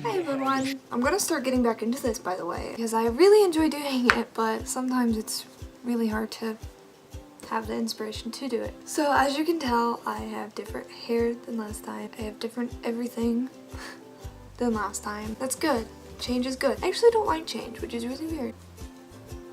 Hi everyone! I'm gonna start getting back into this, by the way, because I really enjoy doing it, but sometimes it's really hard to have the inspiration to do it. So as you can tell, I have different hair than last time. I have different everything than last time. That's good. Change is good. I actually don't like change, which is really weird.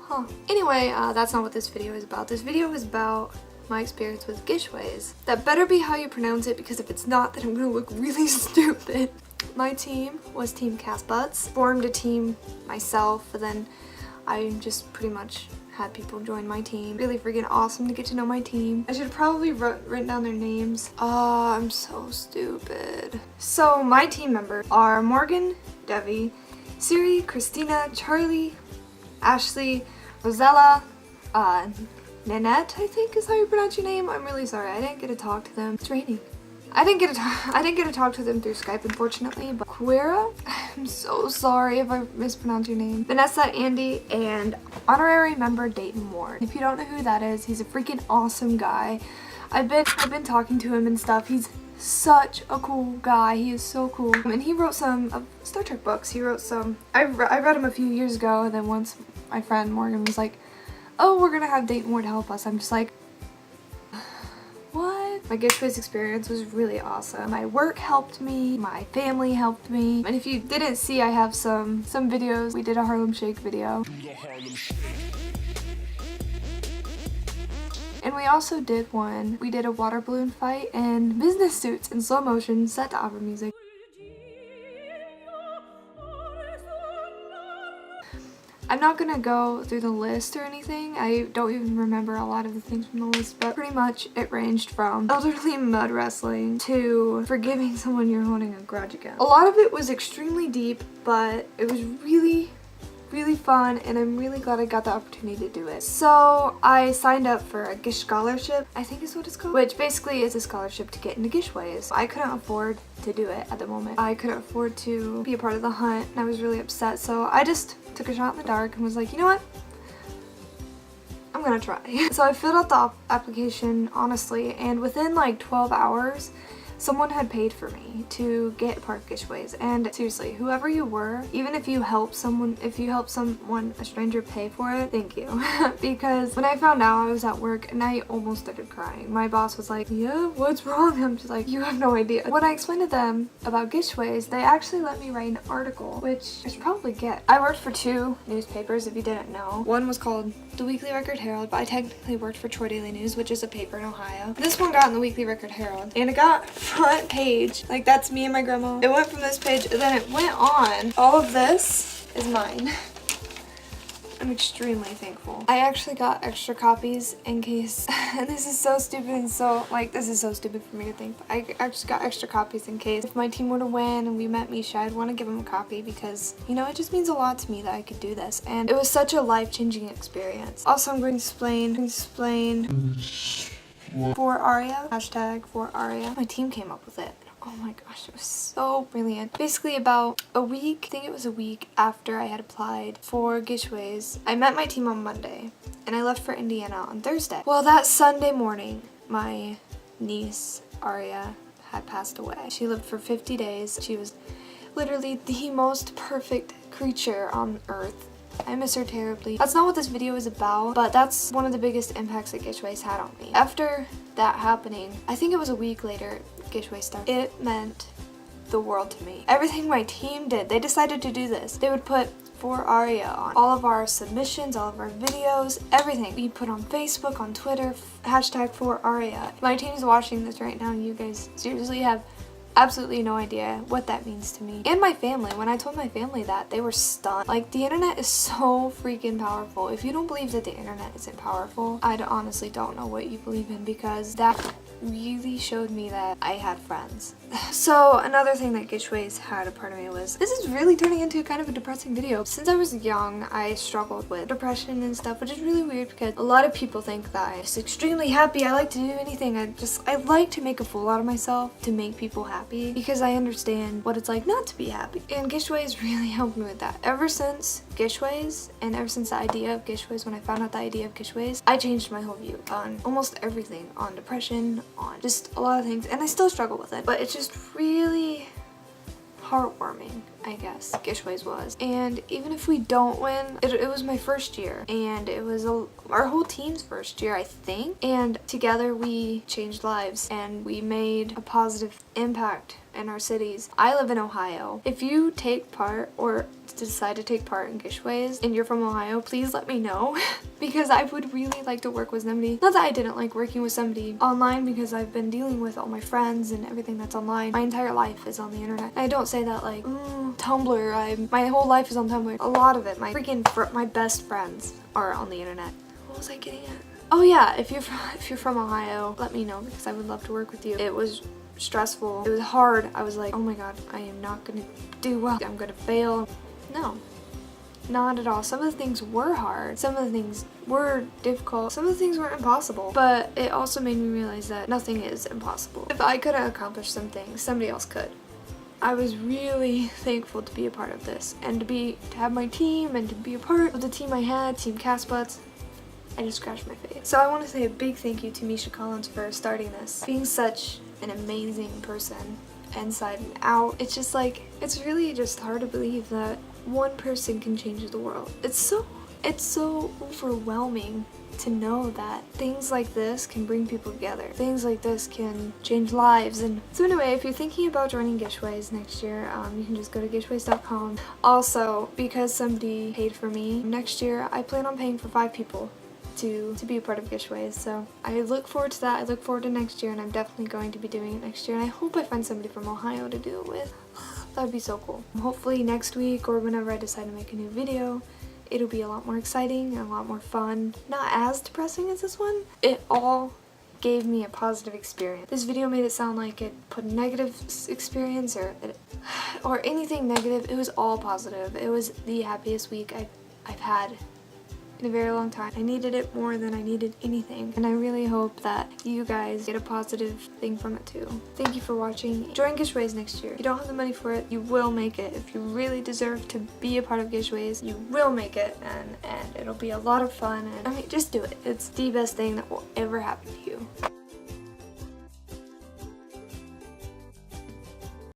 Huh. Anyway, that's not what this video is about. This video is about my experience with GISHWHES. That better be how you pronounce it, because if it's not, then I'm gonna look really stupid. My team was Team Cast Butts. Formed a team myself, and then I just pretty much had people join my team. Really freaking awesome to get to know my team. I should have probably written down their names. Oh, I'm so stupid. So my team members are Morgan, Devi, Siri, Christina, Charlie, Ashley, Rosella, Nanette, I think is how you pronounce your name. I'm really sorry, I didn't get to talk to them. It's raining. I didn't get to talk to them through Skype, unfortunately, but Quira, I'm so sorry if I mispronounced your name. Vanessa, Andy, and honorary member Dayton Ward. If you don't know who that is, he's a freaking awesome guy. I've been talking to him and stuff. He's such a cool guy. He is so cool. And he wrote some Star Trek books. He wrote some. I read him a few years ago, and then once my friend Morgan was like, "Oh, we're gonna have Dayton Ward help us," I'm just like, what? My GISHWHES experience was really awesome. My work helped me, my family helped me, and if you didn't see, I have some videos. We did a Harlem Shake video. And we also did one. We did a water balloon fight and business suits in slow motion set to opera music. I'm not gonna go through the list or anything. I don't even remember a lot of the things from the list, but pretty much it ranged from elderly mud wrestling to forgiving someone you're holding a grudge against. A lot of it was extremely deep, but it was really fun, and I'm really glad I got the opportunity to do it. So I signed up for a GISH scholarship, I think is what it's called, which basically is a scholarship to get into GISHWHES. I couldn't afford to do it at the moment. I couldn't afford to be a part of the hunt, and I was really upset, so I just took a shot in the dark and was like, you know what? I'm gonna try. So I filled out the application, honestly, and within like 12 hours, someone had paid for me to get part of GISHWHES. And seriously, whoever you were, even if you help someone, a stranger, pay for it, thank you. Because when I found out, I was at work and I almost started crying. My boss was like, yeah, what's wrong? I'm just like, you have no idea. When I explained to them about GISHWHES, they actually let me write an article, which I should probably get. I worked for 2 newspapers, if you didn't know. One was called the Weekly Record Herald, but I technically worked for Troy Daily News, which is a paper in Ohio. This one got in the Weekly Record Herald, and it got front page. Like, that's me and my grandma. It went from this page, and then it went on. All of this is mine. I'm extremely thankful. I actually got extra copies in case, and this is so stupid and so, like, this is so stupid for me to think, but I actually got extra copies in case if my team were to win and we met Misha, I'd want to give him a copy because, you know, it just means a lot to me that I could do this, and it was such a life-changing experience. Also, I'm going to explain for Aria, hashtag for Aria. My team came up with it. Oh my gosh, it was so brilliant. Basically about a week, I think it was a week after I had applied for GISHWHES, I met my team on Monday and I left for Indiana on Thursday. Well, that Sunday morning, my niece, Aria, had passed away. She lived for 50 days. She was literally the most perfect creature on earth. I miss her terribly. That's not what this video is about, but that's one of the biggest impacts that GISHWHES had on me. After that happening, I think it was a week later, GISHWHES started. It meant the world to me. Everything my team did, they decided to do this. They would put For Aria on all of our submissions, all of our videos, everything. We put on Facebook, on Twitter, hashtag For Aria. My team's watching this right now, and you guys seriously have absolutely no idea what that means to me. And my family. When I told my family that, they were stunned. Like, the internet is so freaking powerful. If you don't believe that the internet isn't powerful, I honestly don't know what you believe in, because that really showed me that I had friends. So another thing that GISHWHES had a part of me was, this is really turning into kind of a depressing video. Since I was young, I struggled with depression and stuff, which is really weird because a lot of people think that I'm just extremely happy. I like to do anything. I like to make a fool out of myself to make people happy, because I understand what it's like not to be happy. And GISHWHES really helped me with that. Ever since GISHWHES, and ever since the idea of GISHWHES, when I found out the idea of GISHWHES, I changed my whole view on almost everything, on depression, on just a lot of things, and I still struggle with it, but it's just really heartwarming I guess GISHWHES was. And even if we don't win, it was my first year, and it was our whole team's first year, I think. And together we changed lives and we made a positive impact in our cities. I live in Ohio. If you take part or decide to take part in GISHWHES and you're from Ohio, please let me know because I would really like to work with somebody. Not that I didn't like working with somebody online, because I've been dealing with all my friends and everything that's online. My entire life is on the internet. I don't say that like, Tumblr, my whole life is on Tumblr. A lot of it, my best friends are on the internet. What was I getting at? Oh yeah, if you're from Ohio, let me know because I would love to work with you. It was stressful. It was hard. I was like, oh my god, I am not gonna do well. I'm gonna fail. No, not at all. Some of the things were hard. Some of the things were difficult. Some of the things weren't impossible. But it also made me realize that nothing is impossible. If I could have accomplished some things, somebody else could. I was really thankful to be a part of this and to have my team and to be a part of the team I had, Team Castbutts. I just scratched my face. So I want to say a big thank you to Misha Collins for starting this. Being such an amazing person inside and out. It's just like, it's really just hard to believe that one person can change the world. It's so overwhelming to know that things like this can bring people together. Things like this can change lives. And so anyway, if you're thinking about joining GISHWHES next year, you can just go to gishwhes.com. Also, because somebody paid for me, next year I plan on paying for 5 people to be a part of GISHWHES. So I look forward to that. I look forward to next year, and I'm definitely going to be doing it next year. And I hope I find somebody from Ohio to do it with. That would be so cool. Hopefully next week or whenever I decide to make a new video, it'll be a lot more exciting and a lot more fun. Not as depressing as this one. It all gave me a positive experience. This video made it sound like it put a negative experience or anything negative. It was all positive. It was the happiest week I've had in a very long time. I needed it more than I needed anything, and I really hope that you guys get a positive thing from it too. Thank you for watching. Join GISHWHES next year. If you don't have the money for it, you will make it. If you really deserve to be a part of GISHWHES, you will make it, and it'll be a lot of fun, and I mean, just do it. It's the best thing that will ever happen to you.